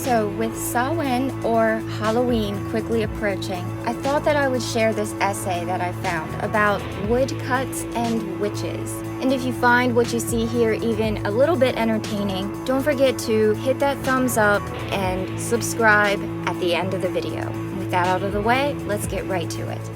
So with Samhain or Halloween quickly approaching, I thought that I would share this essay that I found about woodcuts and witches. And if you find what you see here even a little bit entertaining, don't forget to hit that thumbs up and subscribe at the end of the video. And with that out of the way, let's get right to it.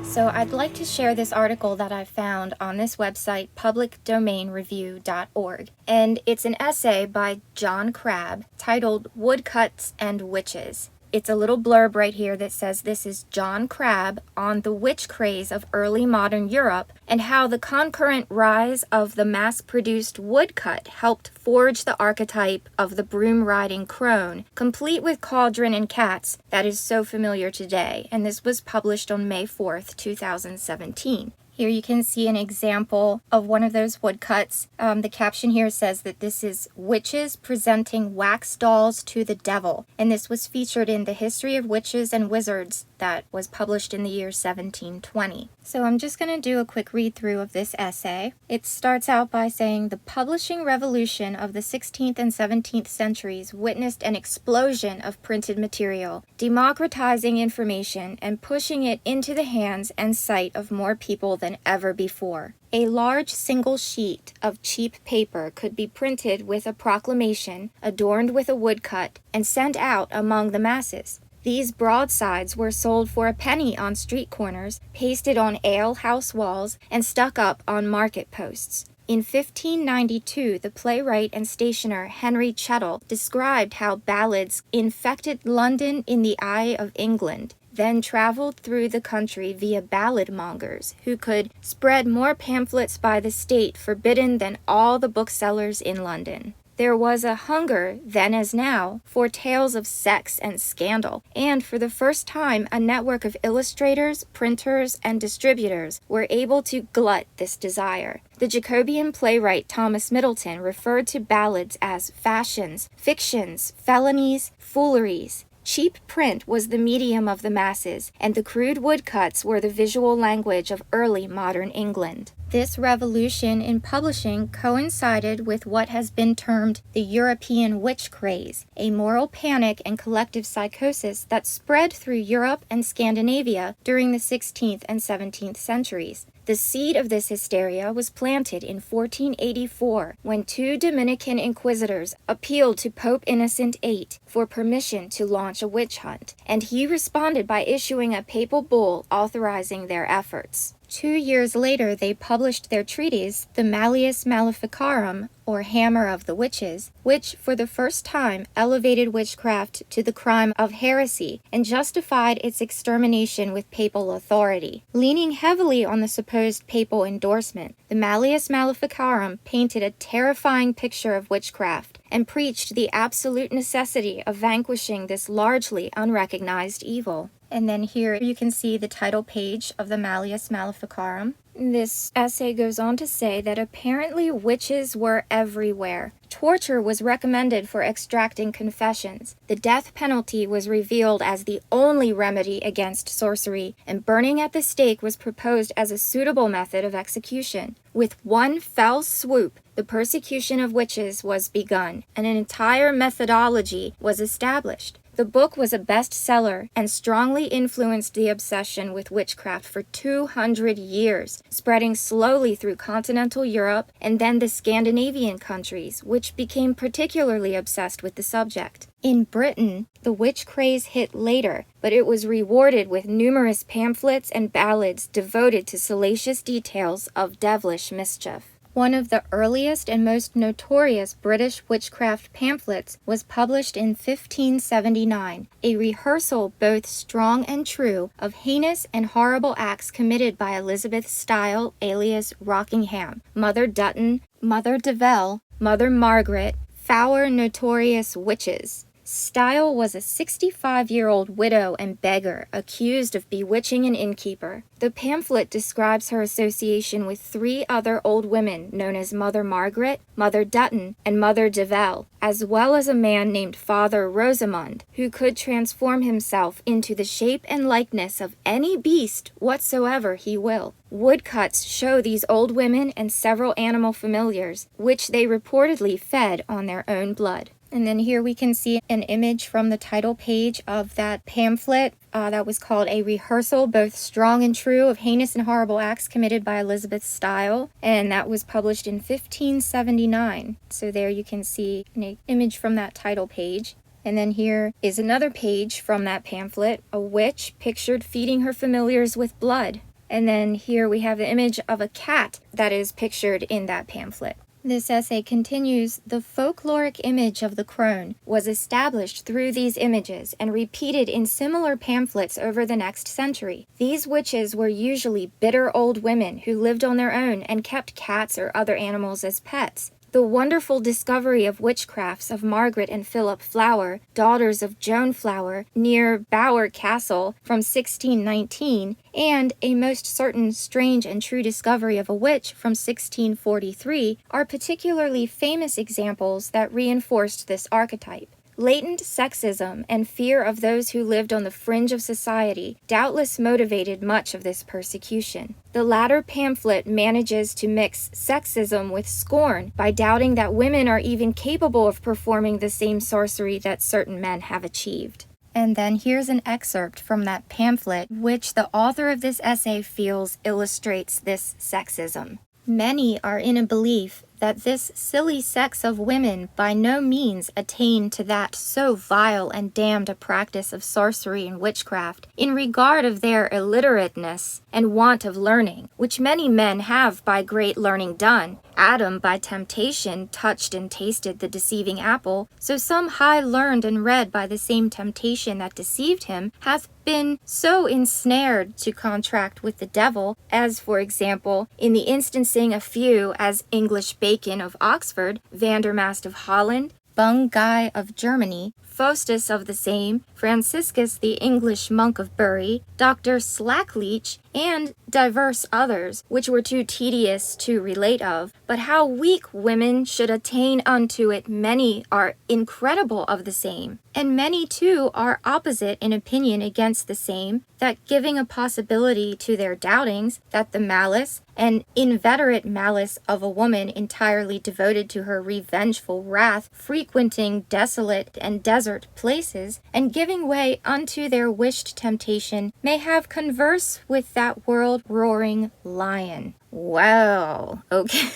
So I'd like to share this article that I found on this website, publicdomainreview.org. And it's an essay by John Crabb titled Woodcuts and Witches. It's a little blurb right here that says this is John Crabb on the witch craze of early modern Europe and how the concurrent rise of the mass-produced woodcut helped forge the archetype of the broom-riding crone, complete with cauldron and cats, that is so familiar today. And this was published on May 4th, 2017. Here you can see an example of one of those woodcuts. The caption here says that this is witches presenting wax dolls to the devil, and this was featured in the History of Witches and Wizards that was published in the year 1720. So I'm just going to do a quick read through of this essay. It starts out by saying the publishing revolution of the 16th and 17th centuries witnessed an explosion of printed material, democratizing information and pushing it into the hands and sight of more people than ever before. A large single sheet of cheap paper could be printed with a proclamation adorned with a woodcut and sent out among the masses. These broadsides were sold for a penny on street corners, pasted on alehouse walls, and stuck up on market posts. In 1592, the playwright and stationer Henry Chettle described how ballads infected London in the eye of England, then traveled through the country via ballad mongers, who could spread more pamphlets by the state forbidden than all the booksellers in London. There was a hunger, then as now, for tales of sex and scandal, and for the first time a network of illustrators, printers, and distributors were able to glut this desire. The Jacobean playwright Thomas Middleton referred to ballads as fashions, fictions, felonies, fooleries. Cheap print was the medium of the masses, and the crude woodcuts were the visual language of early modern England. This revolution in publishing coincided with what has been termed the European witch craze, a moral panic and collective psychosis that spread through Europe and Scandinavia during the 16th and 17th centuries. The seed of this hysteria was planted in 1484 when two Dominican inquisitors appealed to Pope Innocent VIII for permission to launch a witch hunt, and he responded by issuing a papal bull authorizing their efforts. 2 years later, they published their treatise, the Malleus Maleficarum, or Hammer of the Witches, which for the first time elevated witchcraft to the crime of heresy and justified its extermination with papal authority. Leaning heavily on the supposed papal endorsement, the Malleus Maleficarum painted a terrifying picture of witchcraft and preached the absolute necessity of vanquishing this largely unrecognized evil. And then here you can see the title page of the Malleus Maleficarum. This essay goes on to say that apparently witches were everywhere. Torture was recommended for extracting confessions. The death penalty was revealed as the only remedy against sorcery, and burning at the stake was proposed as a suitable method of execution. With one fell swoop, the persecution of witches was begun, and an entire methodology was established. The book was a bestseller and strongly influenced the obsession with witchcraft for 200 years, spreading slowly through continental Europe and then the Scandinavian countries, which became particularly obsessed with the subject. In Britain, the witch craze hit later, but it was rewarded with numerous pamphlets and ballads devoted to salacious details of devilish mischief. One of the earliest and most notorious British witchcraft pamphlets was published in 1579, a rehearsal both strong and true of heinous and horrible acts committed by Elizabeth Style alias Rockingham, Mother Dutton, Mother Devell, Mother Margaret, four notorious witches. Style was a 65-year-old widow and beggar accused of bewitching an innkeeper. The pamphlet describes her association with 3 other old women known as Mother Margaret, Mother Dutton, and Mother Devell, as well as a man named Father Rosamond, who could transform himself into the shape and likeness of any beast whatsoever he will. Woodcuts show these old women and several animal familiars, which they reportedly fed on their own blood. And then here we can see an image from the title page of that pamphlet that was called A Rehearsal, Both Strong and True, of Heinous and Horrible Acts Committed by Elizabeth Style. And that was published in 1579. So there you can see an image from that title page. And then here is another page from that pamphlet, a witch pictured feeding her familiars with blood. And then here we have the image of a cat that is pictured in that pamphlet. This essay continues, the folkloric image of the crone was established through these images and repeated in similar pamphlets over the next century. These witches were usually bitter old women who lived on their own and kept cats or other animals as pets. The wonderful discovery of witchcrafts of Margaret and Philip Flower, daughters of Joan Flower, near Bower Castle from 1619, and a most certain strange and true discovery of a witch from 1643 are particularly famous examples that reinforced this archetype. Latent sexism and fear of those who lived on the fringe of society doubtless motivated much of this persecution. The latter pamphlet manages to mix sexism with scorn by doubting that women are even capable of performing the same sorcery that certain men have achieved. And then here's an excerpt from that pamphlet, which the author of this essay feels illustrates this sexism. Many are in a belief that this silly sex of women by no means attain to that so vile and damned a practice of sorcery and witchcraft, in regard of their illiterateness and want of learning, which many men have by great learning done. Adam by temptation touched and tasted the deceiving apple, so some high learned and read by the same temptation that deceived him hath been so ensnared to contract with the devil, as for example, in the instancing a few as English Bacon of Oxford, Vandermast of Holland, Bungay of Germany, Faustus of the same, Franciscus the English monk of Bury, Dr. Slackleach, and divers others, which were too tedious to relate of. But how weak women should attain unto it, many are incredible of the same. And many too are opposite in opinion against the same, that giving a possibility to their doubtings, that the malice and inveterate malice of a woman entirely devoted to her revengeful wrath, frequenting desolate and desert places, and giving way unto their wished temptation, may have converse with that world-roaring lion. Well, okay,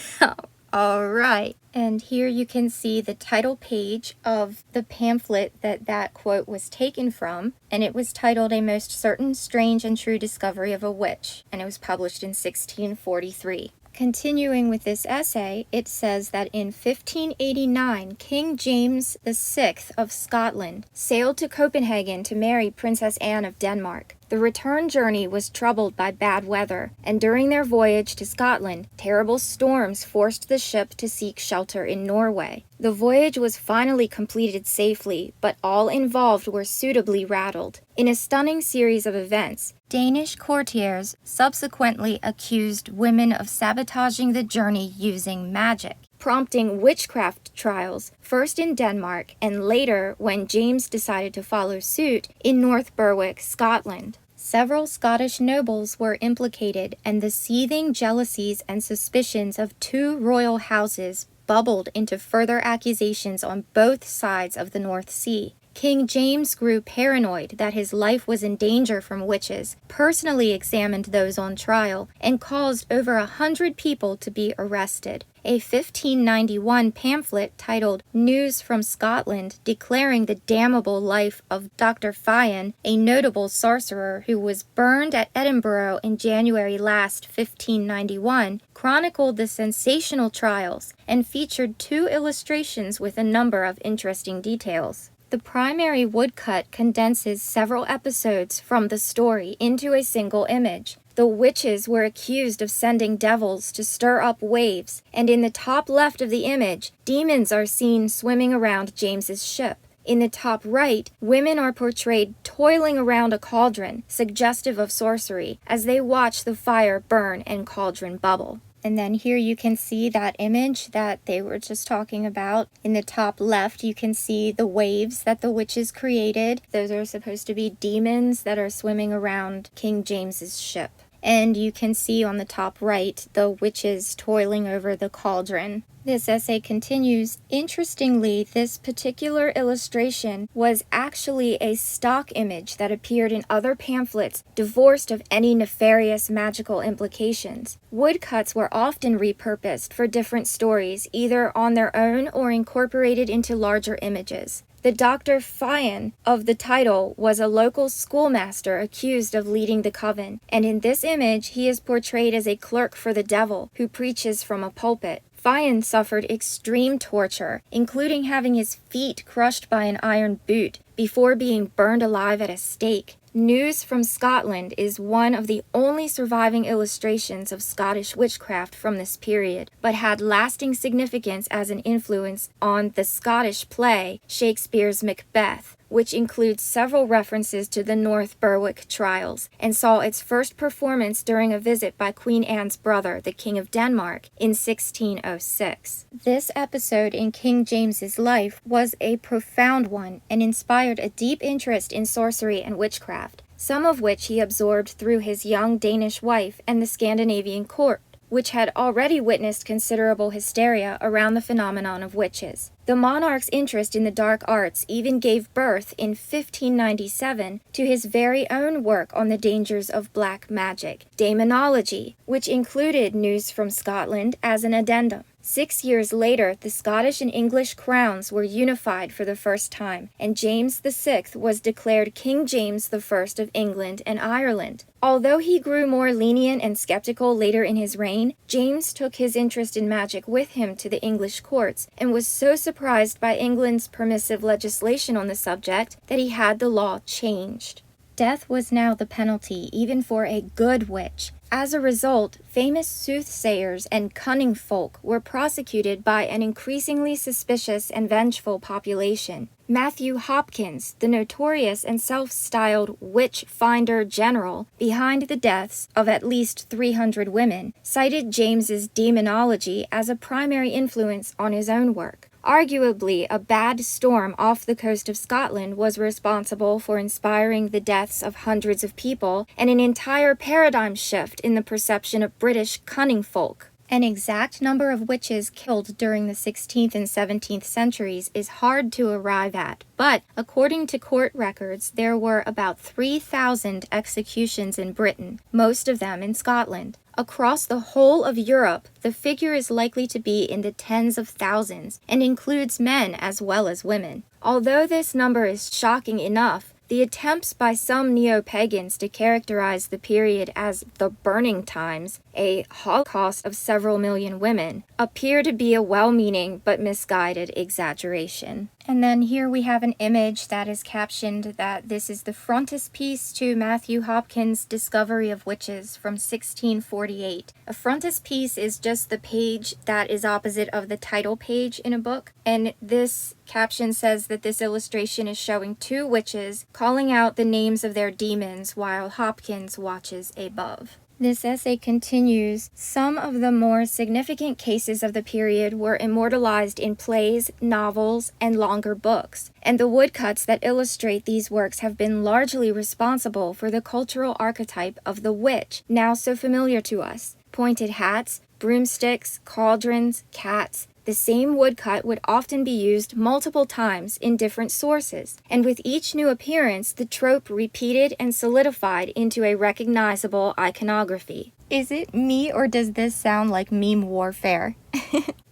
all right. And here you can see the title page of the pamphlet that quote was taken from, and it was titled A Most Certain, Strange, and True Discovery of a Witch, and it was published in 1643. Continuing with this essay, it says that in 1589, King James VI of Scotland sailed to Copenhagen to marry Princess Anne of Denmark. The return journey was troubled by bad weather, and during their voyage to Scotland, terrible storms forced the ship to seek shelter in Norway. The voyage was finally completed safely, but all involved were suitably rattled. In a stunning series of events, Danish courtiers subsequently accused women of sabotaging the journey using magic, prompting witchcraft trials, first in Denmark and later, when James decided to follow suit, in North Berwick, Scotland. Several Scottish nobles were implicated, and the seething jealousies and suspicions of two royal houses bubbled into further accusations on both sides of the North Sea. King James grew paranoid that his life was in danger from witches, personally examined those on trial, and caused over 100 people to be arrested. A 1591 pamphlet titled News from Scotland, declaring the damnable life of Dr. Fian, a notable sorcerer who was burned at Edinburgh in January last 1591, chronicled the sensational trials and featured 2 illustrations with a number of interesting details. The primary woodcut condenses several episodes from the story into a single image. The witches were accused of sending devils to stir up waves, and in the top left of the image, demons are seen swimming around James's ship. In the top right, women are portrayed toiling around a cauldron, suggestive of sorcery, as they watch the fire burn and cauldron bubble. And then here you can see that image that they were just talking about. In the top left, you can see the waves that the witches created. Those are supposed to be demons that are swimming around King James's ship. and you can see on the top right the witches toiling over the cauldron. This essay continues, interestingly, this particular illustration was actually a stock image that appeared in other pamphlets, divorced of any nefarious magical implications. Woodcuts were often repurposed for different stories, either on their own or incorporated into larger images. The Dr. Fian of the title was a local schoolmaster accused of leading the coven, and in this image he is portrayed as a clerk for the devil who preaches from a pulpit. Fian suffered extreme torture, including having his feet crushed by an iron boot before being burned alive at a stake. News from Scotland is one of the only surviving illustrations of Scottish witchcraft from this period, but had lasting significance as an influence on the Scottish play Shakespeare's Macbeth, which includes several references to the North Berwick trials, and saw its first performance during a visit by Queen Anne's brother, the King of Denmark, in 1606. This episode in King James's life was a profound one and inspired a deep interest in sorcery and witchcraft, some of which he absorbed through his young Danish wife and the Scandinavian court, which had already witnessed considerable hysteria around the phenomenon of witches. The monarch's interest in the dark arts even gave birth in 1597 to his very own work on the dangers of black magic, Daemonology, which included news from Scotland as an addendum. 6 years later, the Scottish and English crowns were unified for the first time, and James VI was declared King James I of England and Ireland. Although he grew more lenient and skeptical later in his reign, James took his interest in magic with him to the English courts and was so surprised by England's permissive legislation on the subject that he had the law changed. Death was now the penalty, even for a good witch. As a result, famous soothsayers and cunning folk were prosecuted by an increasingly suspicious and vengeful population. Matthew Hopkins, the notorious and self-styled witch finder general behind the deaths of at least 300 women, cited James's Daemonology as a primary influence on his own work. Arguably, a bad storm off the coast of Scotland was responsible for inspiring the deaths of hundreds of people and an entire paradigm shift in the perception of British cunning folk. An exact number of witches killed during the 16th and 17th centuries is hard to arrive at, but according to court records, there were about 3,000 executions in Britain, most of them in Scotland. Across the whole of Europe, the figure is likely to be in the tens of thousands and includes men as well as women. Although this number is shocking enough, the attempts by some neo-pagans to characterize the period as the Burning Times, a holocaust of several million women, appear to be a well-meaning but misguided exaggeration. And then here we have an image that is captioned that this is the frontispiece to Matthew Hopkins' Discovery of Witches from 1648. A frontispiece is just the page that is opposite of the title page in a book, and this caption says that this illustration is showing two witches calling out the names of their demons while Hopkins watches above. This essay continues, some of the more significant cases of the period were immortalized in plays, novels, and longer books, and the woodcuts that illustrate these works have been largely responsible for the cultural archetype of the witch, now so familiar to us. Pointed hats, broomsticks, cauldrons, cats. The same woodcut would often be used multiple times in different sources, and with each new appearance, the trope repeated and solidified into a recognizable iconography. Is it me, or does this sound like meme warfare?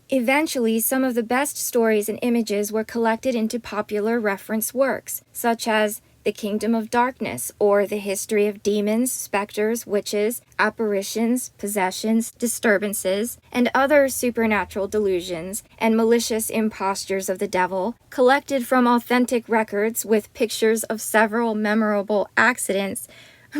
Eventually, some of the best stories and images were collected into popular reference works, such as The Kingdom of Darkness, or The History of Demons, Specters, Witches, Apparitions, Possessions, Disturbances, and other supernatural delusions and malicious impostures of the devil, collected from authentic records with pictures of several memorable accidents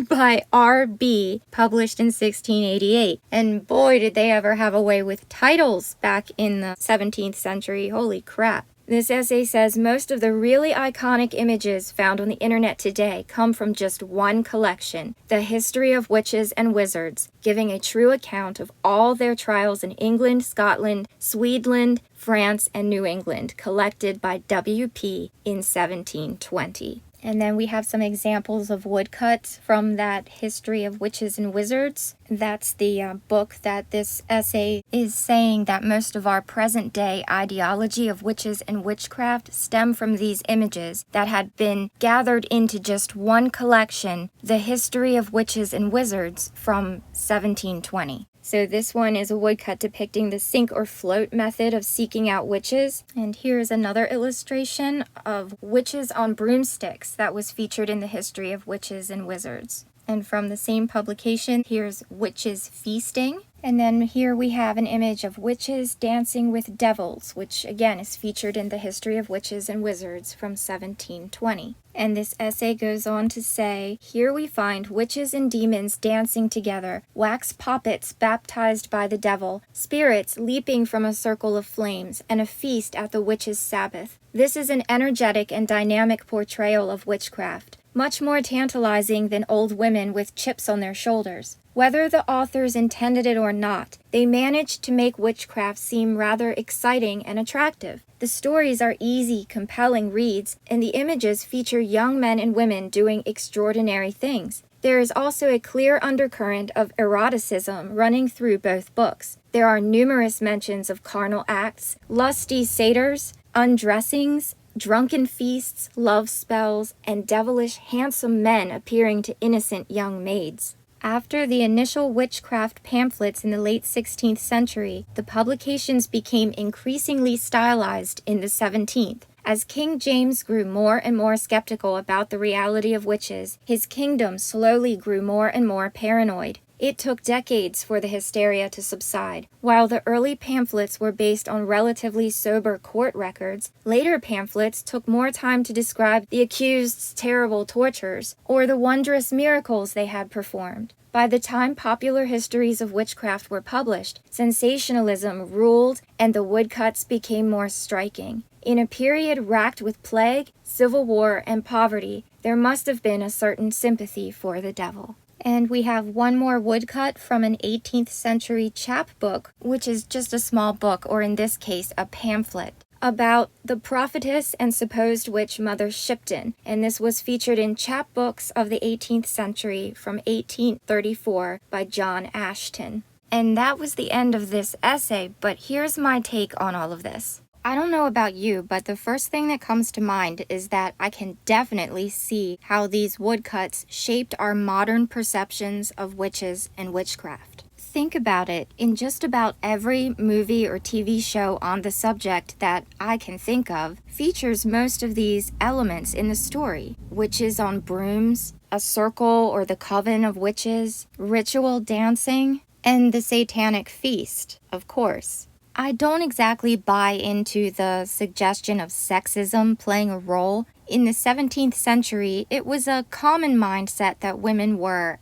by R.B., published in 1688. And boy, did they ever have a way with titles back in the 17th century. Holy crap. This essay says most of the really iconic images found on the internet today come from just one collection, The History of Witches and Wizards, giving a true account of all their trials in England, Scotland, Sweden, France, and New England, collected by W.P. in 1720. And then we have some examples of woodcuts from that History of Witches and Wizards. That's the book that this essay is saying that most of our present-day ideology of witches and witchcraft stem from these images that had been gathered into just one collection, The History of Witches and Wizards from 1720. So this one is a woodcut depicting the sink or float method of seeking out witches. And here's another illustration of witches on broomsticks that was featured in the History of Witches and Wizards. And from the same publication, here's Witches Feasting. And then here we have an image of witches dancing with devils, which again is featured in the History of Witches and Wizards from 1720. And this essay goes on to say, here we find witches and demons dancing together, wax puppets baptized by the devil, spirits leaping from a circle of flames, and a feast at the witches' Sabbath. This is an energetic and dynamic portrayal of witchcraft, much more tantalizing than old women with chips on their shoulders. Whether the authors intended it or not, they managed to make witchcraft seem rather exciting and attractive. The stories are easy, compelling reads, and the images feature young men and women doing extraordinary things. There is also a clear undercurrent of eroticism running through both books. There are numerous mentions of carnal acts, lusty satyrs, undressings, drunken feasts, love spells, and devilish handsome men appearing to innocent young maids. After the initial witchcraft pamphlets in the late 16th century, the publications became increasingly stylized in the 17th. As King James grew more and more skeptical about the reality of witches, his kingdom slowly grew more and more paranoid. It took decades for the hysteria to subside. While the early pamphlets were based on relatively sober court records, later pamphlets took more time to describe the accused's terrible tortures or the wondrous miracles they had performed. By the time popular histories of witchcraft were published, sensationalism ruled and the woodcuts became more striking. In a period racked with plague, civil war, and poverty, there must have been a certain sympathy for the devil. And we have one more woodcut from an 18th century chapbook, which is just a small book, or in this case, a pamphlet, about the prophetess and supposed witch Mother Shipton. And this was featured in chapbooks of the 18th century from 1834 by John Ashton. And that was the end of this essay, but here's my take on all of this. I don't know about you, but the first thing that comes to mind is that I can definitely see how these woodcuts shaped our modern perceptions of witches and witchcraft. Think about it, in just about every movie or TV show on the subject that I can think of, features most of these elements in the story. Witches on brooms, a circle or the coven of witches, ritual dancing, and the satanic feast, of course. I don't exactly buy into the suggestion of sexism playing a role. In the 17th century, it was a common mindset that women were,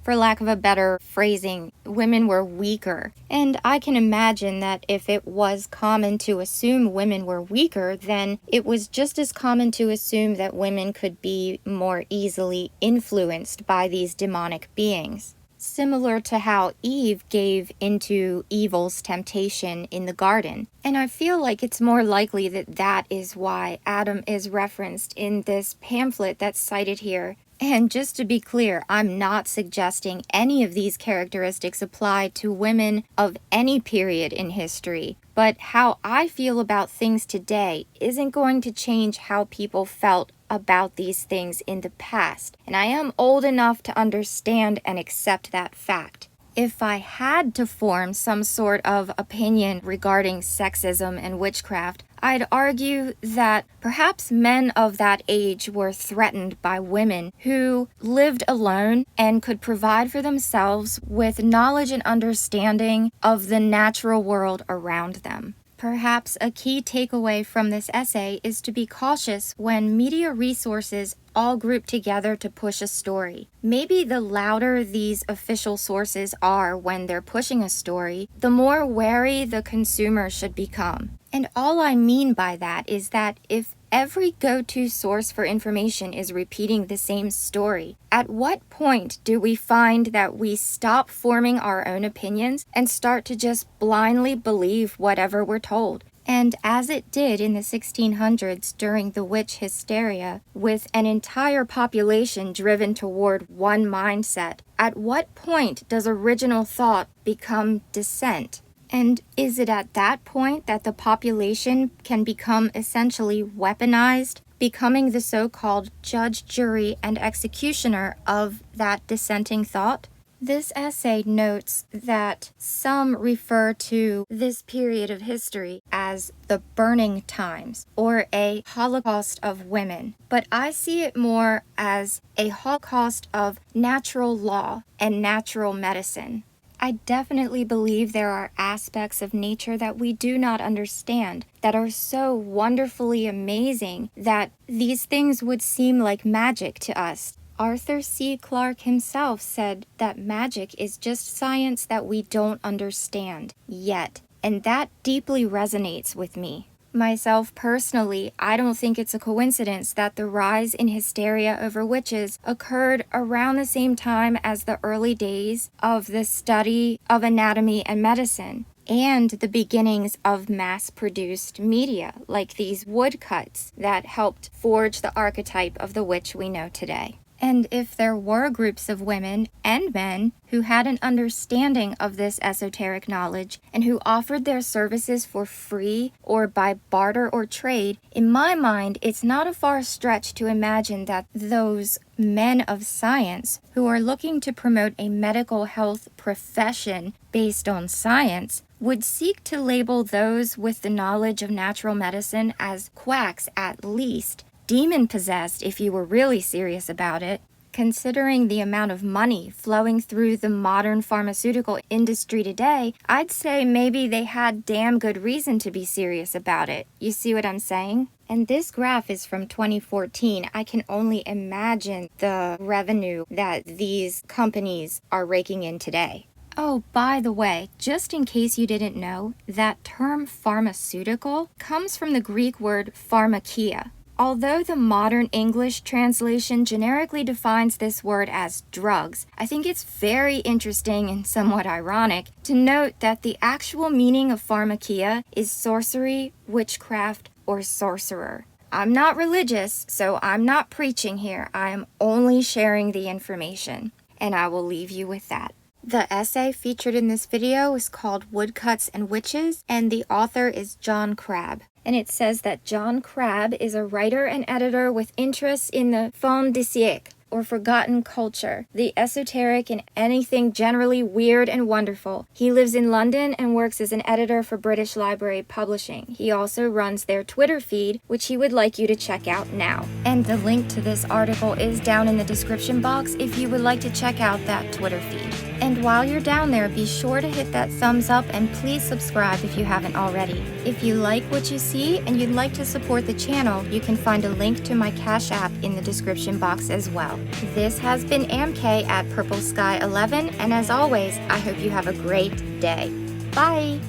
for lack of a better phrasing, women were weaker. And I can imagine that if it was common to assume women were weaker, then it was just as common to assume that women could be more easily influenced by these demonic beings. Similar to how Eve gave into evil's temptation in the garden. And I feel like it's more likely that that is why Adam is referenced in this pamphlet that's cited here. And just to be clear, I'm not suggesting any of these characteristics apply to women of any period in history. But how I feel about things today isn't going to change how people felt about these things in the past. And I am old enough to understand and accept that fact. If I had to form some sort of opinion regarding sexism and witchcraft, I'd argue that perhaps men of that age were threatened by women who lived alone and could provide for themselves with knowledge and understanding of the natural world around them. Perhaps a key takeaway from this essay is to be cautious when media resources all group together to push a story. Maybe the louder these official sources are when they're pushing a story, the more wary the consumer should become. And all I mean by that is that if every go-to source for information is repeating the same story, at what point do we find that we stop forming our own opinions and start to just blindly believe whatever we're told? And as it did in the 1600s during the witch hysteria, with an entire population driven toward one mindset, at what point does original thought become dissent? And is it at that point that the population can become essentially weaponized, becoming the so-called judge, jury, and executioner of that dissenting thought? This essay notes that some refer to this period of history as the burning times or a Holocaust of women, but I see it more as a Holocaust of natural law and natural medicine. I definitely believe there are aspects of nature that we do not understand, that are so wonderfully amazing that these things would seem like magic to us. Arthur C. Clarke himself said that magic is just science that we don't understand yet, and that deeply resonates with me. Myself personally, I don't think it's a coincidence that the rise in hysteria over witches occurred around the same time as the early days of the study of anatomy and medicine, and the beginnings of mass-produced media, like these woodcuts that helped forge the archetype of the witch we know today. And if there were groups of women and men who had an understanding of this esoteric knowledge and who offered their services for free or by barter or trade, in my mind, it's not a far stretch to imagine that those men of science who are looking to promote a medical health profession based on science would seek to label those with the knowledge of natural medicine as quacks at least, demon-possessed if you were really serious about it. Considering the amount of money flowing through the modern pharmaceutical industry today, I'd say maybe they had damn good reason to be serious about it. You see what I'm saying? And this graph is from 2014. I can only imagine the revenue that these companies are raking in today. Oh, by the way, just in case you didn't know, that term pharmaceutical comes from the Greek word pharmakia. Although the modern English translation generically defines this word as drugs, I think it's very interesting and somewhat ironic to note that the actual meaning of pharmakia is sorcery, witchcraft, or sorcerer. I'm not religious, so I'm not preaching here. I am only sharing the information, and I will leave you with that. The essay featured in this video is called Woodcuts and Witches, and the author is John Crabbe. And it says that John Crabbe is a writer and editor with interests in the fin de siècle, or forgotten culture, the esoteric and anything generally weird and wonderful. He lives in London and works as an editor for British Library Publishing. He also runs their Twitter feed, which he would like you to check out now. And the link to this article is down in the description box if you would like to check out that Twitter feed. And while you're down there, be sure to hit that thumbs up and please subscribe if you haven't already. If you like what you see and you'd like to support the channel, you can find a link to my Cash App in the description box as well. This has been AmKay at Purple Sky 11, and as always, I hope you have a great day. Bye!